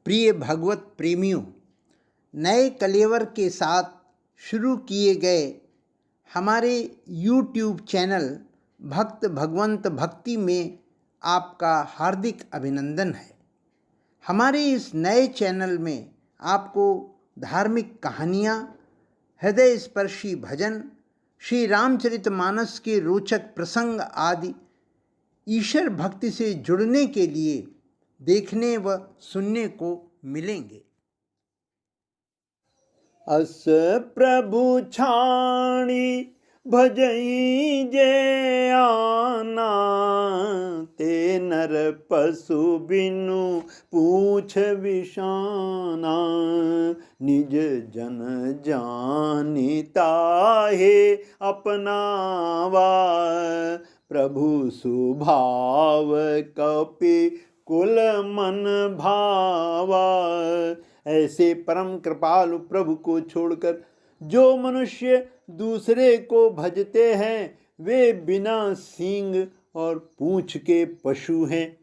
प्रिय भगवत प्रेमियों, नए कलेवर के साथ शुरू किए गए हमारे YouTube चैनल भक्त भगवंत भक्ति में आपका हार्दिक अभिनंदन है। हमारे इस नए चैनल में आपको धार्मिक कहानियाँ, हृदय स्पर्शी भजन, श्री रामचरितमानस के रोचक प्रसंग आदि ईश्वर भक्ति से जुड़ने के लिए देखने व सुनने को मिलेंगे। अस प्रभु छाणी भजई जे आना, ते नर पशु बिनु पूछ विषाना। निज जन जानिता है अपनावा, प्रभु सुभाव कपि कुल मन भावा। ऐसे परम कृपालु प्रभु को छोड़कर जो मनुष्य दूसरे को भजते हैं वे बिना सींग और पूंछ के पशु हैं।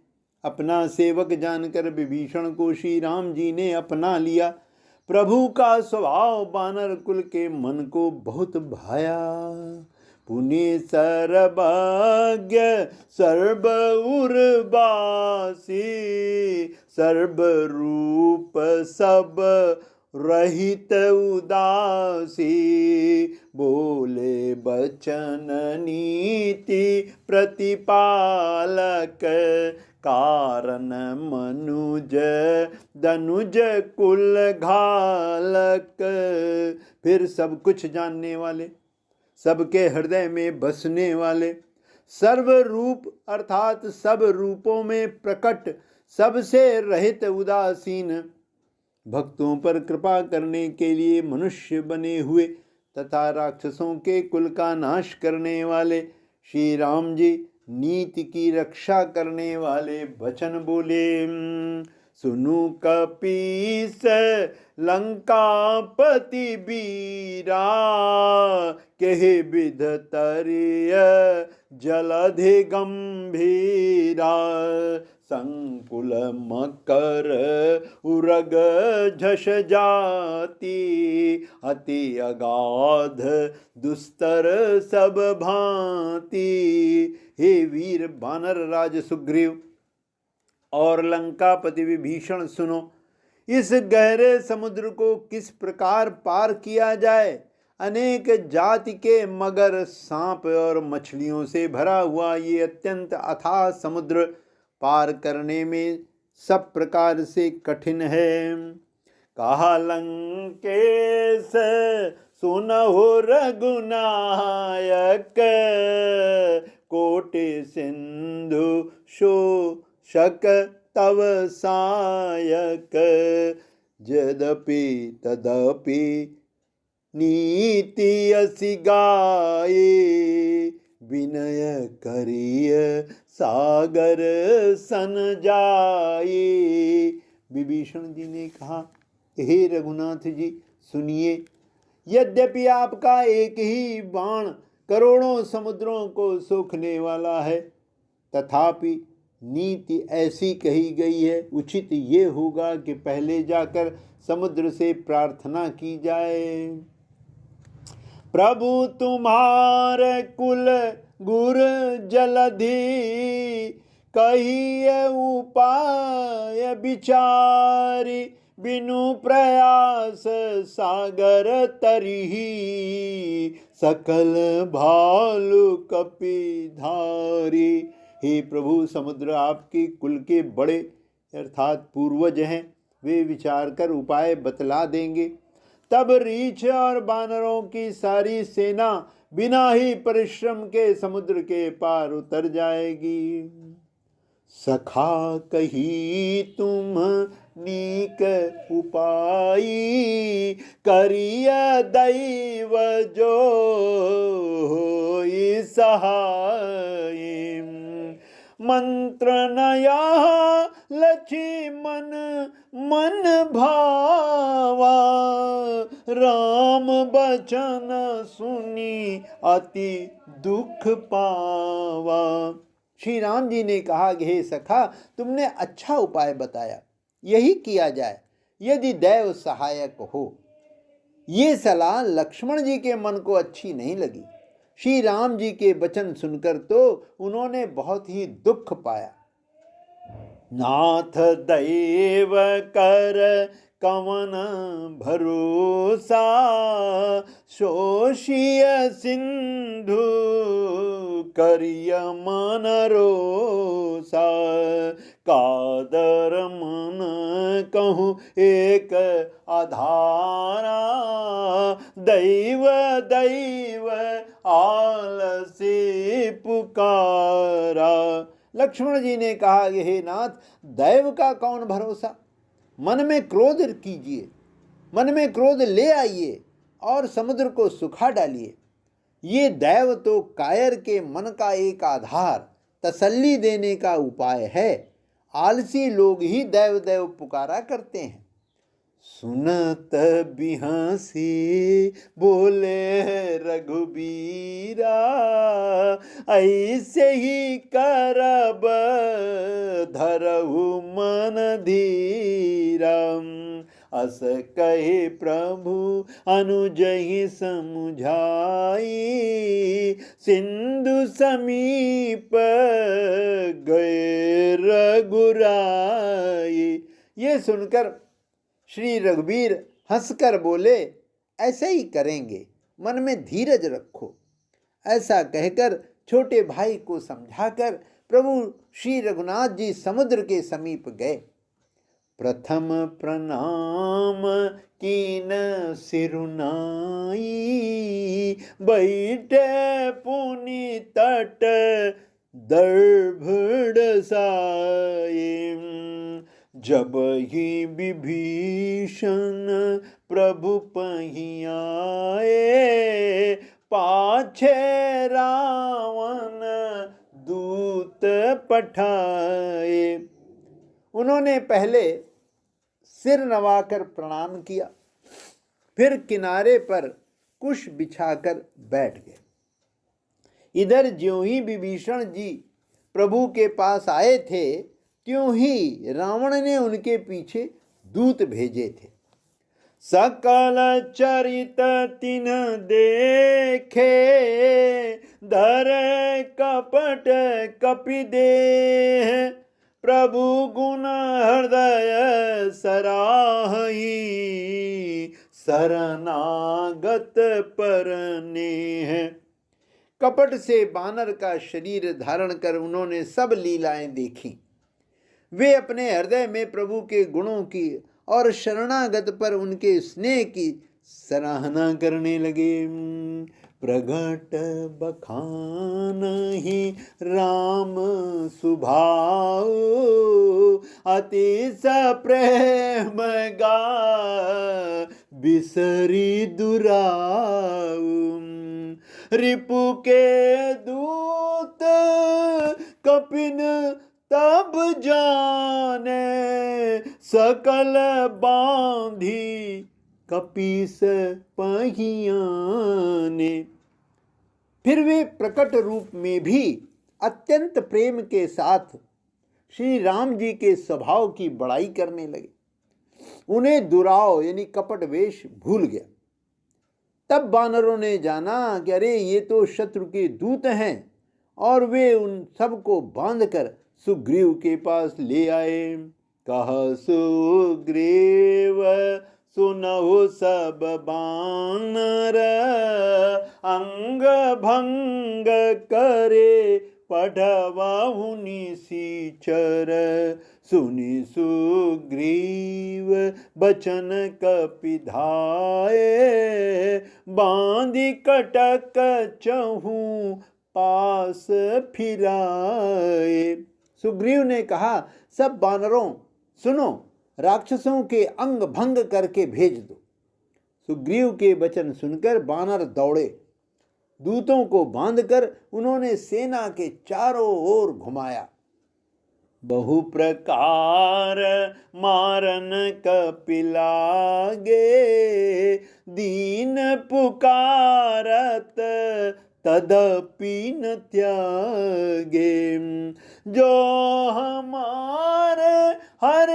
अपना सेवक जानकर विभीषण को श्री राम जी ने अपना लिया। प्रभु का स्वभाव वानर कुल के मन को बहुत भाया। पुनि सर्वज्ञ सर्व उर्वासी, सर्व रूप सब रहित उदासी। बोले बचन नीति प्रतिपालक, कारण मनुज दनुज कुल घालक। फिर सब कुछ जानने वाले, सबके हृदय में बसने वाले, सर्व रूप अर्थात सब रूपों में प्रकट, सबसे रहित उदासीन, भक्तों पर कृपा करने के लिए मनुष्य बने हुए तथा राक्षसों के कुल का नाश करने वाले श्री राम जी नीति की रक्षा करने वाले वचन बोले। सुनु कपीस लंकापति बीरा, केहि विध तरिय जलधि गंभीरा। संकुल मकर उरग झष जाति, अति अगाध दुस्तर सब भांति। हे वीर वानर राज सुग्रीव और लंकापति विभीषण, सुनो, इस गहरे समुद्र को किस प्रकार पार किया जाए। अनेक जाति के मगर, सांप और मछलियों से भरा हुआ ये अत्यंत अथाह समुद्र पार करने में सब प्रकार से कठिन है। कहा लंकेश सुनहु रघुनायक, कोटि सिंधु शोषक तव सायक। यद्यपि तदपि नीति असि गाये, विनय करिय सागर सन जाए। विभीषण जी ने कहा, हे रघुनाथ जी सुनिए, यद्यपि आपका एक ही बाण करोड़ों समुद्रों को सोखने वाला है, तथापि नीति ऐसी कही गई है, उचित ये होगा कि पहले जाकर समुद्र से प्रार्थना की जाए। प्रभु तुम्हारे कुल गुर जलधि, कहिए उपाय विचारी। बिनु प्रयास सागर तरिही, सकल भालु कपि धारी। हे प्रभु, समुद्र आपके कुल के बड़े अर्थात पूर्वज हैं, वे विचार कर उपाय बतला देंगे। तब रीछ और बानरों की सारी सेना बिना ही परिश्रम के समुद्र के पार उतर जाएगी। सखा कही तुम नीक उपाय, करिय दैव जो होई सहाय। मंत्र नया लक्ष्मण मन भावा, राम बचन सुनी अति दुख पावा। श्री राम जी ने कहा, हे सखा, तुमने अच्छा उपाय बताया। यही किया जाए यदि दैव सहायक हो। ये सलाह लक्ष्मण जी के मन को अच्छी नहीं लगी। श्री राम जी के वचन सुनकर तो उन्होंने बहुत ही दुख पाया। नाथ दैव कर कवन भरोसा, शोषिय सिंधु करिय मन रोसा। कादर मन कहूँ एक आधारा, दैव दैव आलसी पुकारा। लक्ष्मण जी ने कहा कि हे नाथ, दैव का कौन भरोसा। मन में क्रोध कीजिए, मन में क्रोध ले आइए और समुद्र को सुखा डालिए। ये दैव तो कायर के मन का एक आधार, तसल्ली देने का उपाय है। आलसी लोग ही दैव दैव पुकारा करते हैं। सुनत बिहसी बोले रघुबीरा, ऐसे ही करब धरहु मन धीरा। अस कहे प्रभु अनुजहि समुझाई, सिंधु समीप गए रघुराई। ये सुनकर श्री रघुवीर हंसकर बोले, ऐसे ही करेंगे, मन में धीरज रखो। ऐसा कहकर छोटे भाई को समझाकर प्रभु श्री रघुनाथ जी समुद्र के समीप गए। प्रथम प्रणाम कीन सिरुनाई, बैठे पुनि तट दर्भ साई। जब ही विभीषण प्रभु पही आए, पाछे रावण दूत पठाए। उन्होंने पहले सिर नवाकर प्रणाम किया, फिर किनारे पर कुश बिछाकर बैठ गए। इधर ज्यों ही विभीषण जी प्रभु के पास आए थे, त्यों ही रावण ने उनके पीछे दूत भेजे थे। सकल चरित तिन देखे, धर कपट कपि देह। प्रभु गुण हृदय सराही, शरणागत परनेह। कपट से बानर का शरीर धारण कर उन्होंने सब लीलाएं देखी। वे अपने हृदय में प्रभु के गुणों की और शरणागत पर उनके स्नेह की सराहना करने लगे। प्रगट बखान ही राम सुभाऊ, अतिश प्रेम गा बिसरी दुराऊ। रिपु के दूत कपिन तब जाने, सकल बांधी कपीस पहियाने। फिर वे प्रकट रूप में भी अत्यंत प्रेम के साथ श्री राम जी के स्वभाव की बड़ाई करने लगे। उन्हें दुराव यानी कपट वेश भूल गया। तब बानरों ने जाना कि अरे ये तो शत्रु के दूत हैं, और वे उन सबको बांधकर सुग्रीव के पास ले आए। कह सुग्रीव सुनहु सब बानर, अंग भंग करे पढ़वाहु निशिचर। सुनि सुग्रीव बचन कपिधाए, बांधि कटक चहु पास फिराए। सुग्रीव ने कहा, सब बानरों सुनो, राक्षसों के अंग भंग करके भेज दो। सुग्रीव के वचन सुनकर बानर दौड़े। दूतों को बांधकर उन्होंने सेना के चारों ओर घुमाया। बहु प्रकार मारन कपिलागे, दीन पुकारत तदपि न त्यागे। जो हमारे हर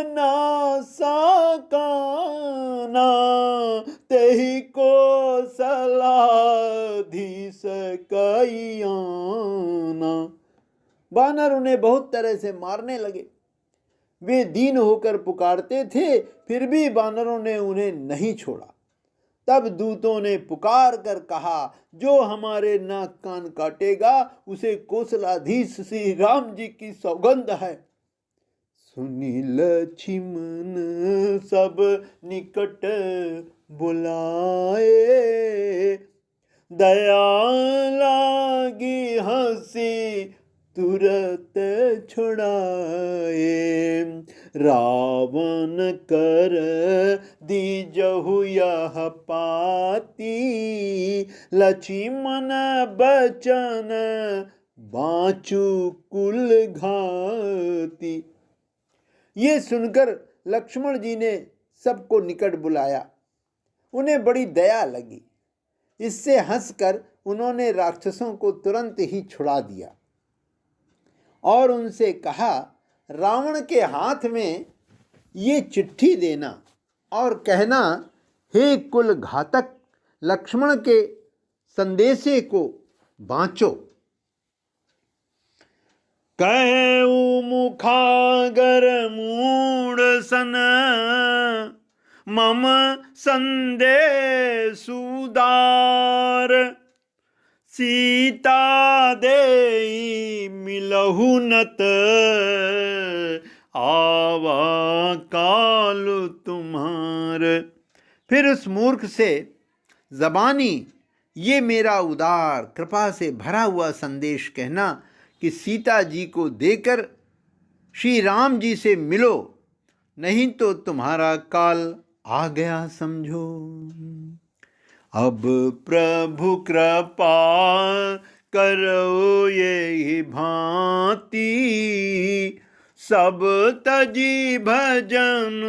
नासा काना, तेहि को सलाधीस कइयाना। वानर उन्हें बहुत तरह से मारने लगे। वे दीन होकर पुकारते थे, फिर भी वानरों ने उन्हें नहीं छोड़ा। तब दूतों ने पुकार कर कहा, जो हमारे नाक कान काटेगा उसे कौशलाधीश श्री राम जी की सौगंध है। सुनी लक्ष्मण सब निकट बुलाए, दया लागी हंसी तुरत छुड़ाए। रावण कर दीजहु यह पाती, लक्ष्मण बचन बाँचु कुल घाती। ये सुनकर लक्ष्मण जी ने सबको निकट बुलाया। उन्हें बड़ी दया लगी। इससे हंसकर उन्होंने राक्षसों को तुरंत ही छुड़ा दिया और उनसे कहा, रावण के हाथ में ये चिट्ठी देना और कहना, हे कुल घातक, लक्ष्मण के संदेशे को बाँचो। कहु मुखागर मूढ़ सन, मम संदेशु दार। सीता देई मिलहु नत, आवा कालु तुम्हार। फिर उस मूर्ख से ज़बानी ये मेरा उदार कृपा से भरा हुआ संदेश कहना कि सीता जी को देकर श्री राम जी से मिलो, नहीं तो तुम्हारा काल आ गया समझो। अब प्रभु कृपा करो ये भांति, सब तजी भजन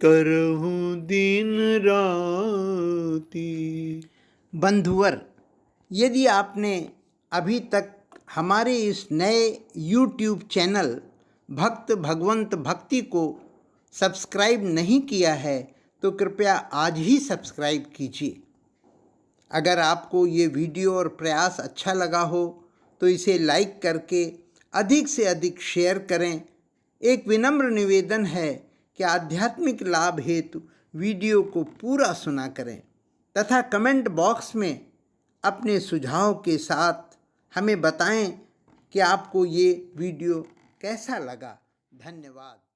करहु दिन राती। बंधुवर, यदि आपने अभी तक हमारे इस नए YouTube चैनल भक्त भगवंत भक्ति को सब्सक्राइब नहीं किया है तो कृपया आज ही सब्सक्राइब कीजिए। अगर आपको ये वीडियो और प्रयास अच्छा लगा हो तो इसे लाइक करके अधिक से अधिक शेयर करें। एक विनम्र निवेदन है कि आध्यात्मिक लाभ हेतु वीडियो को पूरा सुना करें तथा कमेंट बॉक्स में अपने सुझाव के साथ हमें बताएं कि आपको ये वीडियो कैसा लगा। धन्यवाद।